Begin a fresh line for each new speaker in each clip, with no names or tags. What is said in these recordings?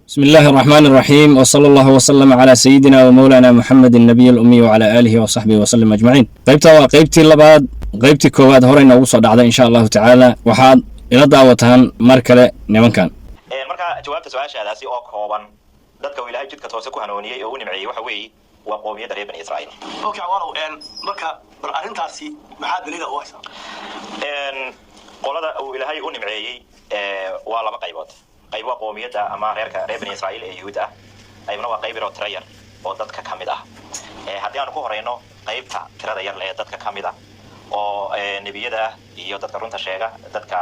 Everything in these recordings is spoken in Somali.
بسم الله الرحمن الرحيم وصلى الله وسلم على سيدنا ومولانا محمد النبي الأمي وعلى آله وصحبه وسلم أجمعين. قيبتا وقيبتي لباد قيبتي كواد هورين نوصل دعدا إن شاء الله تعالى وحاد إلى دعوتان مركلة نمان كان.
marka jawaabta su'aashaadaasi oo kooban dadka uu Ilaahay jidka toose ku hanooniyay oo u nimceeyay waxa weeye waa qoomiyadda reer Bani Israa'iil.
Okay, walaal marka bar arintaasi maxaa daliil u haysaa?
qolada uu Ilaahay u nimceeyay waa laba qaybood. qayb waa qoomiyadda ama reerka reer Bani Israa'iil ee Yuhuud ah. qaybna waa qayb tirada yar oo dadka kamid ah. haddii aan ku horeyno qaybta tirada yar ee dadka kamid ah oo nabiyada iyo dadka runta sheega dadka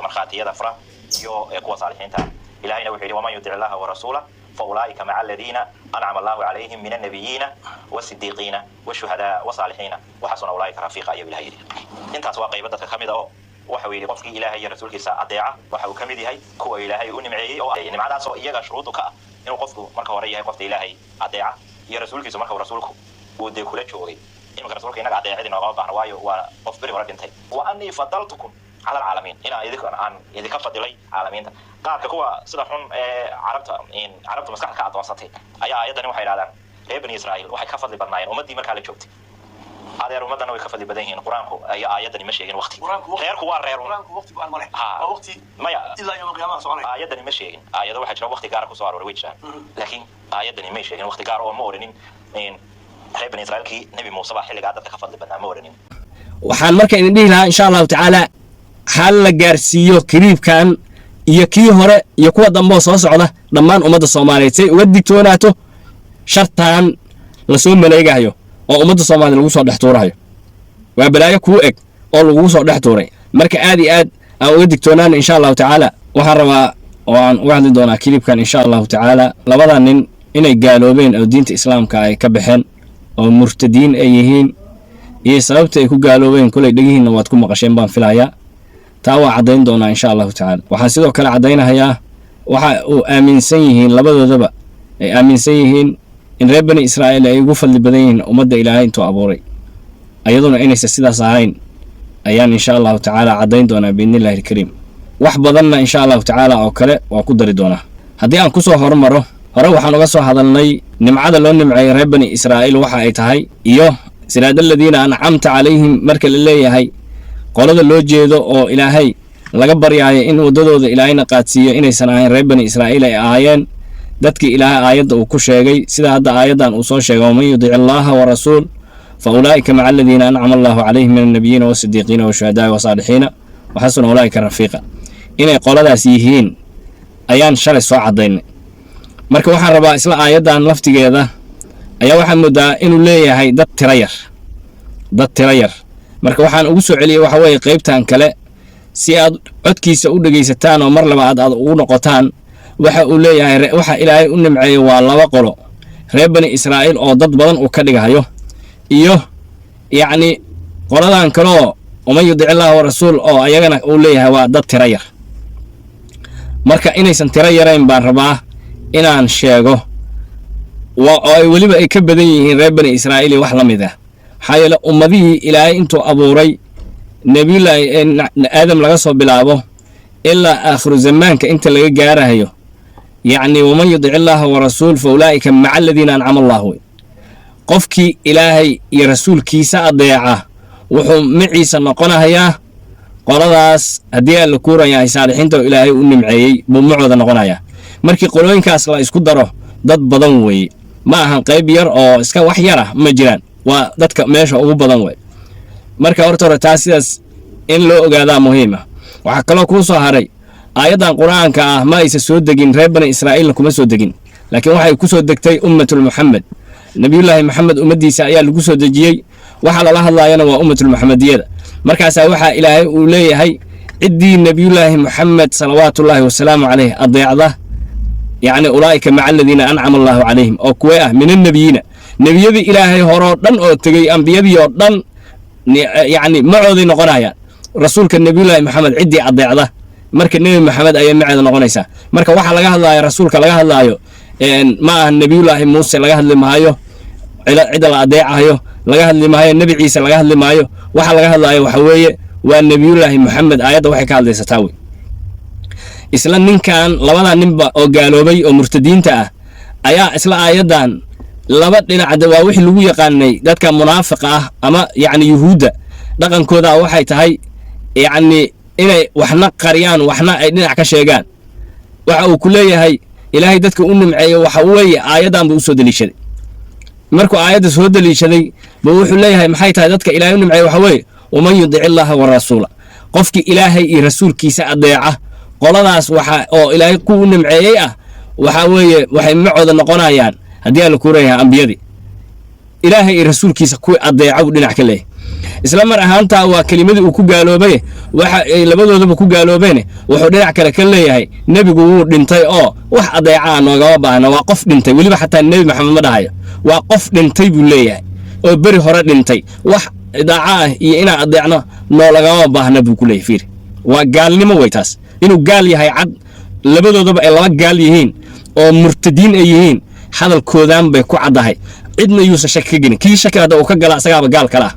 marxaatiyada fara iyo kuwa saalixiinta إلهنا وحيد وما يطع الله ورسوله فأولئك مع الذين أنعم الله عليهم من النبيين والصديقين والشهداء والصالحين وحسن أولئك رفيقا أيها الهير. أنت أسواق قيبتك كميدا أو وحوي قفك إلهي رسولك سأضيعه وحو كميدي هاي كو إلهي ونمعي أو نمع ذا سو إيجا شروطك إنه قفك مركه وريه قفت إلهي أضيعه يا رسولك سو مركه رسولك ودي كل شيء إنه رسولك إنك أضيعه إنه غاب عن وايو وقفبري وربنتي وأني فضلتكم على العالمين إن إذا كفت لي عالمين qaarka kuwa sida xun carabta maskaxda ka adoonsatay ayaa ayadani waxay yiraahdaan reer Bani Israa'iil waxay ka fadli badnaayeen ummadii markaa la joogtay adeer ummadana way ka fadli badan yihiin quraanku ayaa ayadani ma sheegin waqti reerku waa reer
quraanku waqti aan maleex waqti
maya
ilaa yawm qiyaamaha soconay
ayadani ma sheegin ayadu waxay jiraan waqti gaar ah ku soo arooray wajaan laakiin ayadani ma sheegin waqti gaar ah oo ma oranin reer Bani Israa'iilkii nabi Muuse baa xilliga dadka ka fadli badnaa ma oranin
waxaan marka idin dhihi lahaa insha Allah ta'ala hal la gaarsiiyo kiriibkan iyo kii hore iyo kuwa dambe soo socda dhammaan ummadda Soomaaliyeed say uga digtoonaato shartaan la soo maleegayo oo ummadda Soomaaliyeed lagu soo dhex tuurayo waa balaayo ku eg oo lagu soo dhex tuuray marka aad iyo aad aan uga digtoonaan insha Allah ta'ala waxaan rabaa oo aan u hadli doonaa kilibkan insha Allah ta'ala labada nin inay gaaloobeen oo diinta islaamka ay ka baxeen oo murtadiin ay yihiin iyo sababta ay ku gaaloobeen kulay dhagihiina waad ku maqasheen baan filayaa تاوى عدين دونا إن شاء الله تعالى وحاسدو كلا عدينها يا آمن سيهين لبدا دبا آمن سيهين إن رب بني إسرائيل يقف اللي بدين ومد إلهي انتو أبوري أيضا إني سيدا صاعين أيان إن شاء الله تعالى عدين دونا بإذن الله الكريم وحبضنا إن شاء الله تعالى أو كلا وقدر دونا هدي أن كسو هرمرو هروحا نغسو هذا الني نمعاد اللون نمعي رب بني إسرائيل وحا ايتهاي إيوه سراد الذين أنعمت عليهم مركل اللي هاي qolada loo jeedo oo Ilaahay laga baryayo in wadadooda Ilaahayna qaadsiyo inaysan ahayn reer Bani Israa'iil ay aayeen dadkii Ilaahay aayada uu ku sheegay sida hadda aayadan uu soo sheegay man yudii Allaha wa rasuul fa ulaa'ika ma'a alladhina an'ama Allahu 'alayhim min an-nabiyyin wa as-siddiqin wa ash-shuhada'i wa salihin wa hasuna ulaa'ika rafiqa inay qoladaas yihiin ayaan shalay soo cadeynay marka waxaan rabaa isla aayadan laftigeeda ayaa waxa mudaa inuu leeyahay dad tira yar marka waxaan ugu soo celiyay waxa weeye qaybtan kale si aad codkiisa u dhageysataan oo mar labaad aad ugu noqotaan waxa uu leeyahay waxa Ilaahay u nimceeyay waa laba qolo reer Bani Israa'iil oo dad badan u ka dhigayo iyo yaani qoladan kale oo umaydu Allah wa rasuul oo ayagana uu leeyahay waa dad tira yar marka inaysan tira yarayn baan rabaa inaan sheego oo ay waliba ay ka badan yihiin reer Bani Israa'iil wax la mid ah حيلا أمضي إلى أنتو أبوري نبي الله آدم لغسو بلابه إلا آخر زمان كأنت اللي جاره هيو يعني ومن يطع الله ورسول فأولئك مع الذين أنعم الله قفكي إلهي يا رسول كيسا أضيعه وحو معيسا نقنا هيا قرضاس هدية الكورة يا صالحين تو إلهي أني معي بمعوذ نقنا هيا مركي قولوين كاس لا يسكو داره ضد بدنوي ما هن قيب ير أو اسكا وحيرة مجران ودadka meesha ugu badan way marka horta taasidaas in loo ogaado muhiim ah waxa kale oo ku soo haray aayadan quraanka ah ma aysan soo degin reer Bani Israa'iil kuma soo degin laakiin waxay ku soo degtay ummatul Muhammad nabiyullaahi Muhammad ummadiisa ayaa lagu soo dejiyay waxa la hadlaayana waa ummatul Muhammadiyada markaas waxa Ilaahay uu leeyahay cidii nabiyullaahi Muhammad salawaatullaahi wa salaamu alayhi adeecda يعني أولئك مع الذين أنعم الله عليهم أو كواه من النبيين نبيذي إلهي هرودن أو تجي أنبيذي هرودن يعني معوذي نقنايا رسولك النبي الله محمد عدي أضيع ذا مرك النبي محمد أيام معذ نقنيسا مرك واحد لقاه الله يا رسولك لقاه الله يو ما النبي الله موسى لقاه اللي معايو عد الأضيع هيو لقاه اللي معايو النبي عيسى لقاه اللي معايو واحد لقاه الله يو حويه والنبي الله محمد آيات وحكى هذا ستاوي isla ninkan labada ninba oo gaaloobay oo murtadiinta ah ayaa isla aayadan laba dhinac waa wixii lagu yaqaanay dadka munaafiqa ah ama yacni yuhuudda dhaqankooda waxay tahay yacni inay waxna qariyaan waxna ay dhinac ka sheegaan waxa uu ku leeyahay ilaahay dadka u nimceeyo waxa weeye aayadan buu u soo daliishaday markuu aayadda soo daliishaday buu wuxuu leeyahay maxay tahay dadka ilaahay u nimceeyo waxa weeye waman yudici illaaha warasuula qofkii ilaahay iyo rasuulkiisa adeeca qoladaas waxa oo ilaahay ku u nimceeyey ah waxa weeye waxay macooda noqonayaan haddii aan la kuurayahay ambiyadii ilaahay iyo rasuulkiisa kuwii adeeca buu dhinac ka leeyahay isla mar ahaantaa waa kelimadii uu ku gaaloobay waxa ay labadoodaba ku gaaloobeen wuxuu dhinac kale ka leeyahay nebigu wuu dhintay oo wax adeeca noogama baahna waa qof dhintay weliba xataa nebi maxamed ma dhahayo waa qof dhintay buu leeyahay oo beri hore dhintay wax idaaca ah iyo inaan adeecno noolagama baahna buu ku leeyahay fiiri waa gaalnimo way taas inuu gaal yahay cad labadoodaba ay laba gaal yihiin oo murtadiin ay yihiin hadalkoodaan bay ku caddahay cidna yuusan shaki ka gelin kii shaki hadda uu ka gala asagaaba gaal kale ah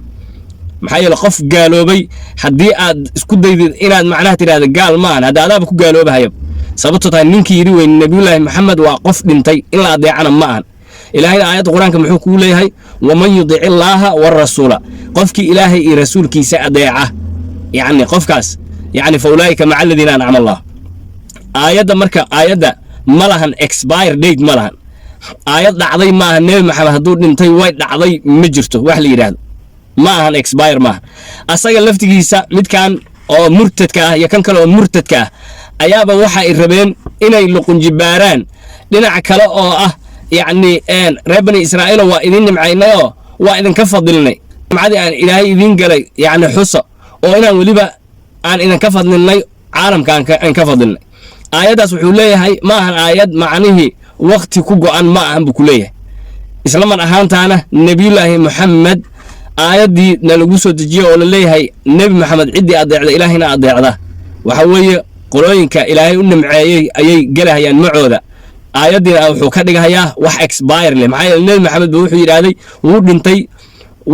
maxaa yeele qof gaaloobay haddii aad isku daydid inaad macnaha tidhahda gaal maahan hadda adaaba ku gaaloobahaya sababtoo tahay ninkii yidhi weyn nabiyullaahi maxamed waa qof dhintay in la adeecana ma ahan ilaahayna aayadda qur-aanka muxuu kuu leeyahay waman yudici illaaha warasuula qofkii ilaahay iyo rasuulkiisa adeeca yacni qofkaas yacni fa ulaa'ika maca aladiina ancama allah aayadda marka aayadda ma lahan expire date ma lahan aayad dhacday maaha nebi maxamed hadduu dhintay way dhacday ma jirto wax la yidhaahdo ma ahan expire maaha asaga laftigiisa midkan oo murtadka ah iyo kan kale oo murtadka ah ayaaba waxa ay rabeen inay luqunjibaaraan dhinac kale oo ah yacni reer bani israa'iil waa idin nimcaynay oo waa idinka fadilnay nimcadii aan ilaahay idin galay yacni xuso oo inaan weliba aan idinka fadilnay caalamka aan ka fadilnay aayaddaas wuxuu leeyahay ma ahan aayad macnihii waqti ku go'an ma ahan buu ku leeyahay isla mar ahaantaana nebiyullaahi maxamed aayaddii na lagu soo dejiye oo la leeyahay nebi maxamed ciddii adeecda ilaahayna adeecda waxa weeye qolooyinka ilaahay u nimceeyey ayay gelahayaan macooda aayaddiina wuxuu ka dhigahayaa wax expire leh maxaa yeele nebi maxamed ba wuxuu yidhaahday wuu dhintay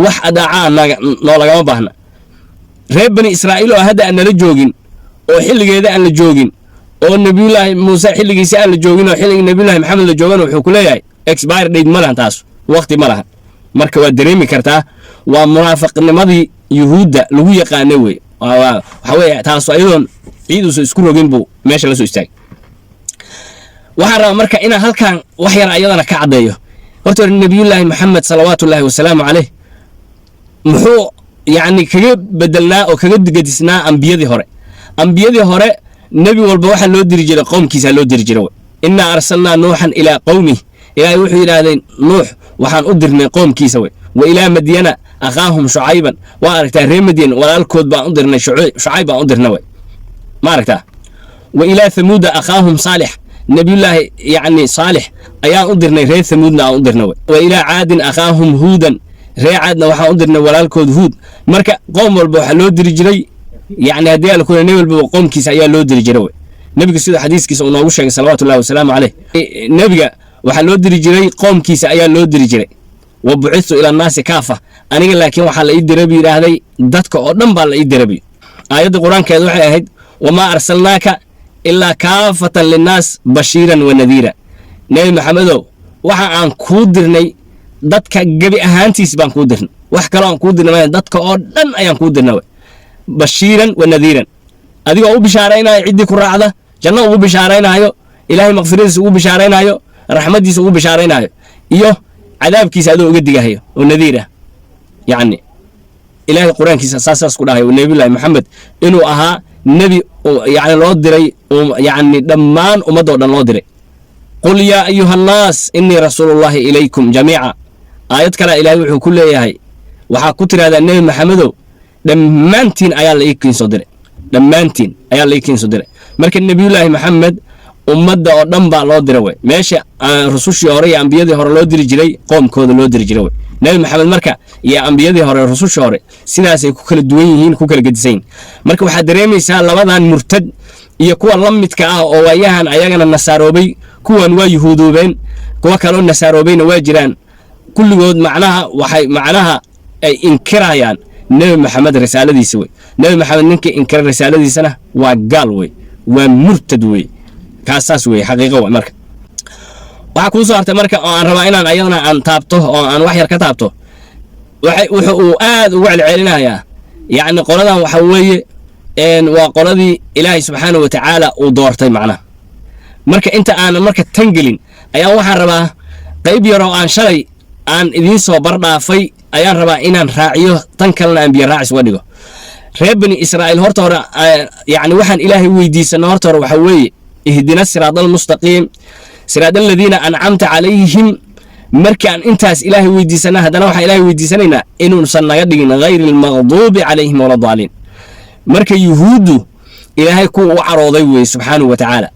wax adaaca noolagama baahna reer bani israa'iil oo hadda aan nala joogin oo xilligeeda aan la joogin oo nebiyullaahi muuse xilligiisa aan la joogin oo xilligii nebiyullaahi maxamed la joogana wuxuu ku leeyahay expire date ma lahan taas waqti ma lahan marka waa dareemi kartaa waa munaafiqnimadii yuhuudda lagu yaqaanay wey waxa weeye taas ayadoon ciiduusa isku rogin buu meesha la soo istaagay waxaan rabaa marka inaan halkan wax yar ayadana ka caddeeyo horta hore nebiyullaahi maxamed salawaatullaahi wasalaamu caleyh muxuu yacni kaga bedelnaa oo kaga gadisnaa ambiyadii hore nebi walba waxaa loo diri jiray qowmkiisa loo diri jiray innaa arsalnaa nuuxan ilaa qowmih ilaahay wuxuu yidhaahdeen nuux waxaan u dirnay qoomkiisa wey wa ilaa madyana akhaahum shucayban waa aragtaa reer madyan walaalkood baan u dirnay shucayb baan u dirna wey ma aragtaa wa ilaa thamuuda akhaahum saalix nebiyullaahi yacni saalix ayaan u dirnay reer thamuudna aan u dirna wey wa ilaa caadin akhaahum huudan reer caadna waxaan u dirnay walaalkood huud marka qoom walba waxaa loo diri jiray yacni haddii ala kuna nebi walbaba qoomkiisa ayaa loo diri jiray wey nebiga sida xadiiskiisa uu noogu sheegay salawaatullahi wasalaamu caleyh nebiga waxaa loo diri jiray qoomkiisa ayaa loo diri jiray wa bucistu ila annaasi kaafa aniga laakiin waxaa la ii diray buu yidhaahday dadka oo dhan baa la ii diray buy aayadda qur-aankeeda waxay ahayd wamaa arsalnaaka ilaa kaafatan linnaas bashiiran wa nadiira nebi maxamedow waxa aan kuu dirnay dadka gebi ahaantiis baan kuu dirnay wax kaloo aan kuu dirnay dadka oo dhan ayaan kuu dirnay bashiiran wa nadiiran adigoo u bishaaraynayo ciddii ku raacda janno ugu bishaaraynaayo ilaahay maqfiradiisa ugu bishaaraynaayo raxmadiisa ugu bishaaraynaayo iyo cadaabkiisa adoo uga digahayo oo nadiir ah yacni ilaahay qur-aankiisa saas ku dhahayo nebiyullaahi maxamed inuu ahaa nebi yacni loo diray yacni dhammaan ummadoo dhan loo diray qul yaa ayuha annaas innii rasuulullaahi ilaykum jamiica aayad kale ilaahay wuxuu ku leeyahay waxaa ku tidhahdaa nebi maxamedow dhammaantiin ayaa la ii kiinsoo diray marka nebiyullaahi maxamed ummadda oo dhan baa loo dira wey meesha rusushii hore iyo ambiyadii hore loo diri jiray qoomkooda loo diri jiray wey nebi maxamed marka iyo ambiyadii hore rusushii hore sidaasay ku kala duwan yihiin ku kala gedisan yihin marka waxaad dareemaysaa labadan murtad iyo kuwa la midka ah oo waayahan ayagana nasaaroobay kuwan waa yuhuudoobeen kuwa kaloo nasaaroobeyna waa jiraan kulligood macnaha ay inkirayaan nebi maxamed risaaladiisa wey nebi maxamed ninkii inkira risaaladiisana waa gaal wey waa murtad wey kaasaas weeye xaqiiqo way marka waxa ku soo hartay marka oo aan rabaa inaan ayadana aan taabto oo aan wax yar ka taabto wuxuu uu aad ugu celcelinayaa yacni qoladan waxa weeye waa qoladii ilaahay subxaanahu wa tacaala uu doortay macnaha marka inta aanan marka tangelin ayaan waxaan rabaa qayb yar oo aan shalay aan idiin soo bardhaafay ayaan rabaa inaan raaciyo tan kalena aan biyo raacis uga dhigo reer bani israa'iil horta hore yacni waxaan ilaahay weydiisanay horta hore waxa weeye ihdina siraada almustaqiim siraada aladiina ancamta calayhim markaan intaas ilaahay weydiisanaa haddana waxaan ilaahay weydiisanaynaa inuusan naga dhigin hayri almaqduubi calayhim wala daaliin marka yuhuuddu ilaahay kuwa u carooday weeye subxaanahu wa tacaala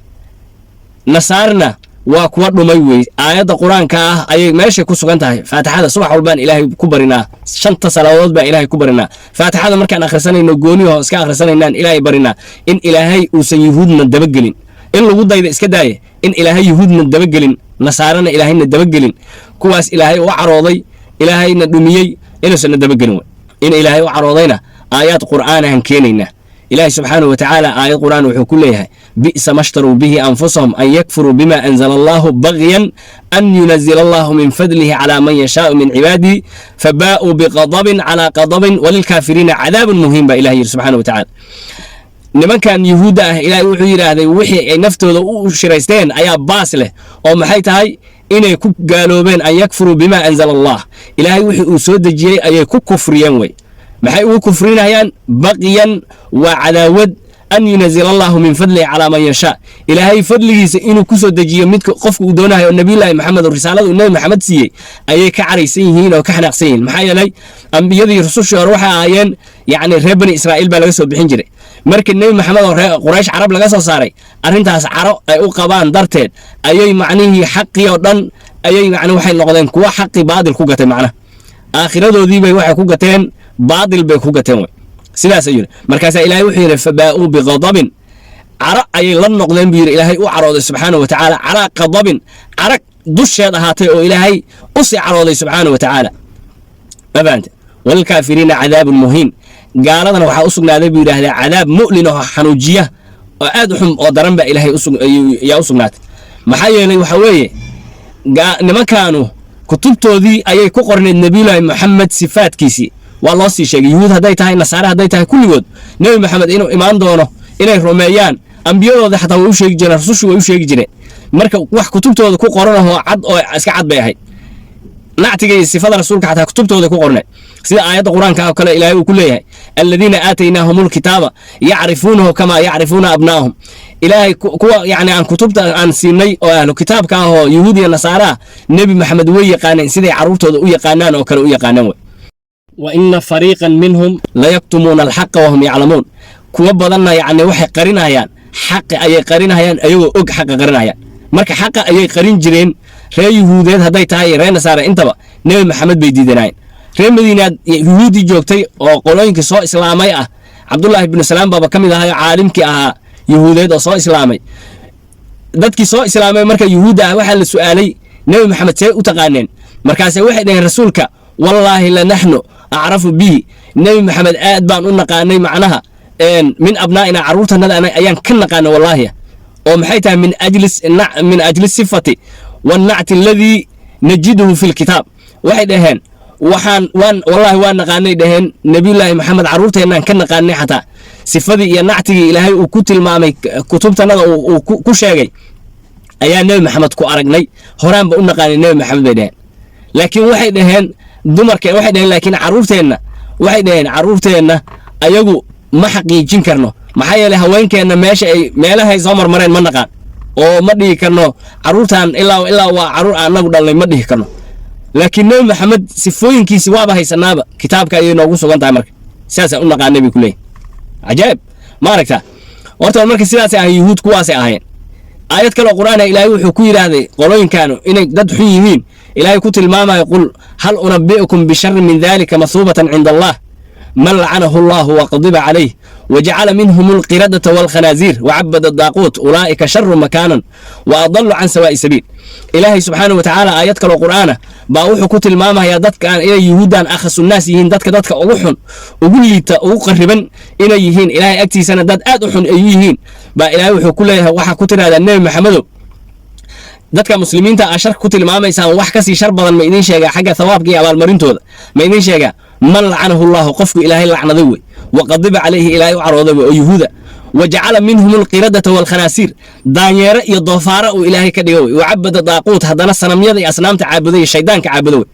nasaarna waa kuwa dhumay weeye aayadda qur-aanka ah ayay meeshay ku sugan tahay faatixada subax walbaan ilaahay ku barinaa 5 salaadood baan ilaahay ku barinaa faatixada markaan akhrisanayno gooniho iska akhrisanaynaan ilaahay barinaa in ilaahay uusan yuhuudna dabagelin in lagu dayda iska daaye in ilaahay yuhuudna dabagelin nasaarana ilaahayna dabagelin kuwaas ilaahay u carooday ilaahayna dhumiyey inuusan dabagelin way in ilaahay u caroodayna aayaad qur'aanahan keenayna ilaahay subxaanahu wa tacaala aayad qur'aan wuxuu ku leeyahay bi'sa mashtaruu bihi anfusahum an yakfuruu bima anzala allahu bagyan an yunazila allahu min fadlihi calaa man yashaau min cibaadihi fabaa'uu biqadabin calaa qadabin walilkaafiriina cadaabun muhiim baa ilahay yidhi subxaanahu wa tacaala nimankan yuhuudda ah ilaahay wuxuu yidhaahday wixii ay naftooda u shiraysteen ayaa baas leh oo maxay tahay inay ku gaaloobeen an yakfuruu bima anzala allah ilaahay wixii uu soo dejiyey ayay ku kufriyeen wey maxay ugu kufrinayaan baqiyan waa cadaawad an yunazila allahu min fadlihi calaa man yashaa ilaahay fadligiisa inuu ku soo dejiyo midka qofka uu doonayo oo nabiyullaahi maxamed oo risaalada uu nebi maxamed siiyey ayay ka caraysan yihiin oo ka xanaaqsan yihiin maxaa yeelay ambiyadii rusushii hore waxay ahaayeen yacni reer bani israa'iil baa laga soo bixin jiray marka nebi maxamed oo reer quraysh carab laga soo saaray arrintaas caro ay u qabaan darteed ayay macnihii xaqii oo dhan ayay macni waxay noqdeen kuwa xaqii baadil ku gatay macnaha aakhiradoodii bay waxay ku gateen baadil bay ku gateen way sidaas ayuu markaasaa ilaahay wuxuu yidhi fabaa'uu biqadabin caro ayay la noqdeen buu yidhi ilaahay u carooday subxaanahu wa tacaala calaa qadabin carag dusheed ahaatay oo ilaahay u sii carooday subxaanahu wa tacaala ma fahamte walilkaafiriina cadaabun muhiin gaaladana waxaa u sugnaaday buu yidhaahdaa cadaab mu'lin oo xanuujiya oo aad u xun oo daran baa ilaahay yaa u sugnaatay maxaa yeelay waxa weeye nimankaanu kutubtoodii ayay ku qorneed nebiyullaahi maxamed sifaadkiisii waa loo sii sheegay yuhuud hadday tahay nasaare hadday tahay kulligood nebi maxamed inuu imaan doono inay rumeeyaan ambiyadooda xataa way u sheegi jireen rusushu way u sheegi jireen marka wax kutubtooda ku qoranahoo cad oo iska cad bay ahayd nactiga iyo sifada rasuulka xataa kutubtooda ku qorneed sida aayadda qur-aanka oo kale ilaahay uu ku leeyahay aladiina aataynaahumul kitaaba yacrifuunahu kamaa yacrifuuna abnaahum ilaahay kuwa yacni aan kutubta aan siinay oo ahlu kitaabka ah oo yuhuud iyo nasaare ah nebi maxamed way yaqaaneen siday carruurtooda u yaqaanaan oo kale u yaqaanaan wey وإن فريقا منهم لا يكتمون الحق وهم يعلمون كوا بدنا يعني وحي قرينهayaan حق أي قرينهayaan أيغو og حق قرينهayaan marka xaqa ayay qarin jireen reer yuhuudeed hadday tahay reer nasaare intaba nebi maxamed bay diidanayeen reer madiinaad yuhuudi joogtay oo qolooyinka soo islaamay ah cabdullaahi ibnu salaam baaba ka mid ahaa caalimkii ahaa yuhuudeed oo soo islaamay dadkii soo islaamay marka yuhuudda ah waxaa la su'aalay nebi maxamed see u taqaaneen markaasay waxay dhaheen rasuulka wallaahi lanaxnu acrafu bihi nebi maxamed aad baan u naqaanay macnaha min abnaa'ina carruurtanada ayaan ka naqaana wallaahi oo maxay tahay min ajli sifati wannacti aladii najiduhu fi lkitaab waxay dhaheen wallaahi waan naqaanay dhaheen nebiyullaahi maxamed carruurteennaan ka naqaanay xataa sifadii iyo nactigii ilaahay uu ku tilmaamay kutubtanada uu ku sheegay ayaa nebi maxamed ku aragnay horaanba u naqaanay nebi maxamed bay dhaheen laakiin waxay dhaheen dumarkeen waxay dhaheen laakiin carruurteenna ayagu ma xaqiijin karno maxaa yeelay haweenkeenna meelahay soo marmareen ma naqaan oo ma dhihi karno carruurtan ilaa waa carruur annagu dhalnay ma dhihi karno laakiin nebi maxamed sifooyinkiisi waaba haysanaaba kitaabka ayay noogu sugan tahay marka sidaasaan u naqaanay bay ku leeyihin cajaa'ib ma aragtaa horta marka sidaasay ahayn yuhuud kuwaasay ahayn aayad kale oo qur'aan ilaahay wuxuu ku yidhaahday qolooyinkaanu inay dad xun yihiin ilaahay ku tilmaamayo qul hal unabbi'ukum bisharrin min dalika mathuubatan cinda allah man lacanahu allahu waqadiba calayh wajacala minhum alqiradata walkhanaasiir wacabada adaaquut ulaa'ika sharu makaanan wa adallu can sawaa'i sabiil ilaahay subxaanahu wa tacaala aayad kaloo qur'aana baa wuxuu ku tilmaamayaa dadkaan inay yuhuuddan akhasunnaas yihiin dadka ugu xun ugu liita ugu qarriban inay yihiin ilaahay agtiisana dad aad u xun ay yihiin baa ilaahay wuxuu ku leeyahay waxa ku tiraahdaa nebi maxamedow dadka muslimiinta ah shar ku tilmaamaysaan wax kasii shar badan ma idin sheegaa xagga thawaabka iyo abaalmarintooda ma idin sheegaa man lacanahu llahu qofku ilaahay lacnaday wey waqadiba calayhi ilaahay u carooday wey oo yuhuuda wajacala minhum alqiradata waalkhanaasiir daanyeere iyo doofaara uu ilaahay ka dhiga wey wacabada daaquut haddana sanamyada iyo asnaamta caabuda iyo shaydaanka caabuda wey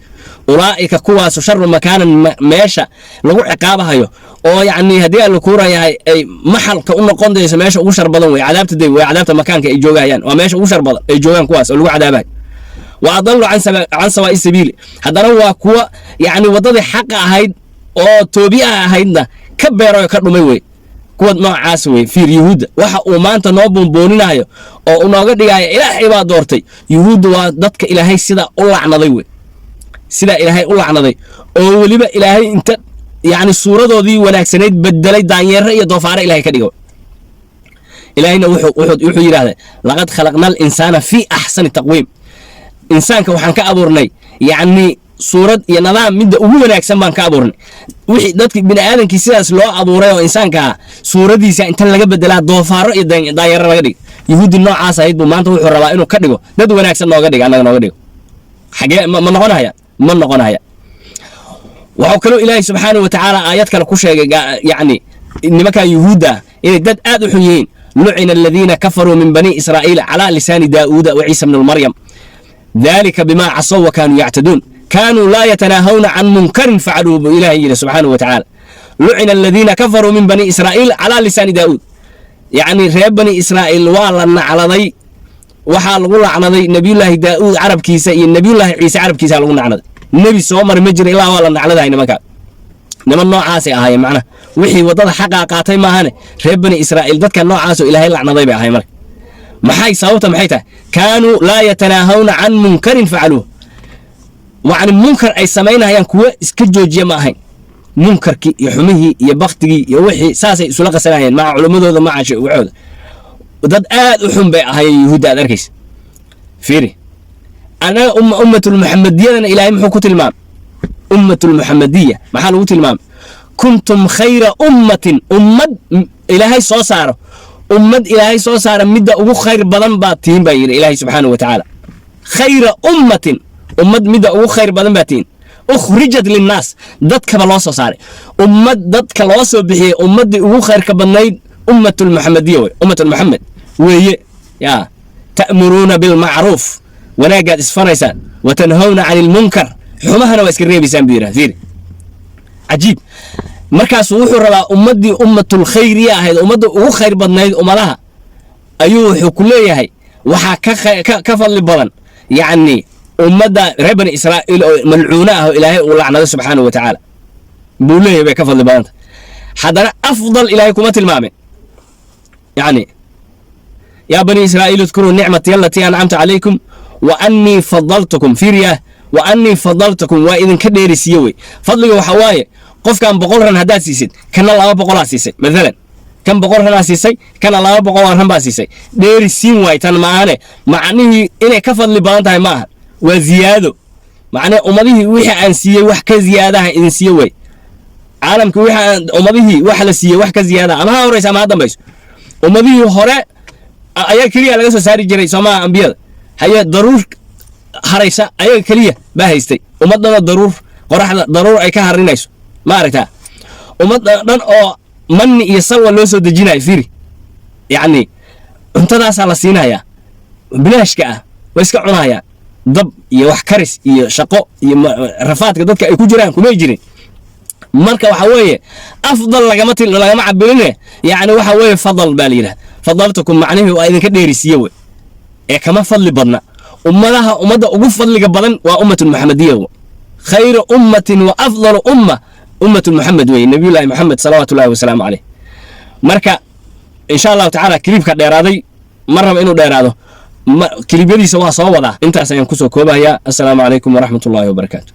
ulaa'ika kuwaasu sharu makaanan meesha lagu ciqaabahayo oo yacni haddii alla kuurayahay ay maxalka u noqon dayso meesha ugu shar badan wey cadaabta day wey cadaabta makaanka ay joogahayaan waa meesha ugu shar badan ay joogaan kuwaas oo lagu cadaabahay wa adallu can sawaa'i sabiili haddana waa kuwa yacni waddadii xaqa ahayd oo toobiyaha ahaydna ka beeroyo ka dhumay wey kuwa noocaas wey fiir yuhuudda waxa uu maanta noo boonbooninayo oo uu nooga dhigayo ilaahay baa doortay yuhuudda waa dadka ilaahay sidaa u lacnaday wey sidaa ilaahay u lacnaday oo weliba ilaahay inta yacni suuradoodii wanaagsanayd bedelay daanyeere iyo doofaare ilaahay ka dhigo ilaahayna wuxuu yidhahday laqad khalaqna alinsaana fii axsani taqwiim insaanka waxaan ka abuurnay yacni suurad iyo nidaam midda ugu wanaagsan baan ka abuurnay wixii dadki bini aadamkii sidaas loo abuuray oo insaanka ah suuradiisa inta laga bedelaa doofaaro iyo daanyeero laga dhigo yuhuudi noocaas ahayd buu maanta wuxuu rabaa inuu ka dhigo dad wanaagsan nooga dhigo annaga nooga dhigo xagee ma noqonaya ma noqonaya waxuu kaloo ilaahay subxaanahu wa tacaala aayad kale ku sheegay yacni nimankan yuhuudda inay dad aad u xun yihiin lucina aladiina kafaruu min bani israa'iil calaa lisaani daa'uuda wa ciisa bni maryam dalika bimaa casow wa kaanuu yactaduun kaanuu laa yatanaahawna can munkarin facaluuhu buu ilaahay yidhi subxaanahu wa tacaala lucina aladiina kafaruu min bani israa'iil calaa lisaani daa'uud yacni reer bani israa'iil waa la nacladay waxaa lagu lacnaday nebiyullaahi daa'uud carabkiisa iyo nebiyullaahi ciise carabkiisa lagu nacnaday nebi soo mari ma jira ilaa waa la nacladahay nimankaa niman noocaasay ahaayeen macnaha wixii waddada xaqaa qaatay maahane reer bani israa'iil dadka noocaasoo ilaahay lacnaday bay ahay marka maxay sababta maxay tahay kaanuu laa yatanaahawna can munkarin facaluuh yacni munkar ay samaynayaan kuwo iska joojiya ma ahayn munkarkii iyo xumihii iyo baktigii iyo wixii saasay isula qasanayeen maca culimmadooda maca waxooda dad aad u xun bay ahaayeen yuhuudda aad arkaysa fiiri anaga ummatulmuxamadiyadana ilaahay muxuu ku tilmaamay ummatulmuxamadiya maxaa lagu tilmaamay kuntum khayra ummatin ummad ilaahay soo saaro ummad ilaahay soo saara midda ugu khayr badan baad tihiin baa yidhi ilaahay subxaanahu wa tacaala khayra ummatin ummad midda ugu khayr badan baad tihiin ukhrijat linnaas dadkaba loo soo saaray ummad dadka loo soo bixiyey ummaddii ugu khayrka badnayd ummatulmuxamadiya wey ummatulmuxamed weeye yaa ta'muruuna bilmacruuf wanaagaad isfaraysaan wa tanhawna cani ilmunkar xumahana waa iska reebaysaan buu yidhaha fiiri cajiib markaasuu wuxuu rabaa ummaddii ummatul khayriya ahayd ummadda ugu khayr badnayd ummadaha ayuu wuxuu ku leeyahay waxaa ka fadli badan yacni ummadda reer bani israa'iil oo malcuuna ah oo ilaahay uu lacnado subxaanahu wa tacaala buu leeyahay bay ka fadli badanta haddana afdal ilaahay kuma tilmaamin yacni yaa bani israa'iil udkuruu nicmatii allatii ancamta calaykum wa annii fadaltukum fiiriyaa wa annii fadaltukum waa idinka dheerisiiye wey fadliga waxaa waaye qofkan 100 ran haddaad siisid kana 200 aad siisay maalan kan 100 ran aad siisay kana 200 ran baad siisay dheeri siin waay tan maane macnihii inay ka fadli badan tahay ma aha waa ziyaado macnaa ummadihii wixii aan siiyey wax ka ziyaadaha idin siiye way caalamka wixii ummadihii wax la siiyey wax ka ziyaada ama ha horeysa ama ha dambayso ummadihii hore ayaa kaliya laga soo saari jiray Soomaa ambiyada haye daruur haraysa ayaga kaliya baa haystay ummadana daruur qoraxda daruur ay ka harinayso ma aragtaa ummad dhan oo manni iyo salwa loo soo dejinayo fiiri yacni cuntadaas la siinayaa bilaashka ah way iska cunayaan dab iyo wax karis iyo shaqo iyo rafaadka dadka ay ku jiraan kuma jirin marka waxa weeye afdal lagama cabiline yacni waxa weeye fadal baa la yidhaha fadaltukum macnihi waa idinka dheerisiiye wey ee kama fadli badna ummadda ugu fadliga badan waa ummatul muxamadiya khayru ummatin wa afdalu ummatul muxamed wey nabiyullaahi muxamed salawaatullaahi wasalaamu caleyh marka insha allahu tacaala kilibka dheeraaday ma raba inuu dheeraado kilibyadiisa waa soo wadaa intaas ayaan kusoo koobayaa assalaamu calaykum waraxmatullaahi wabarakaatu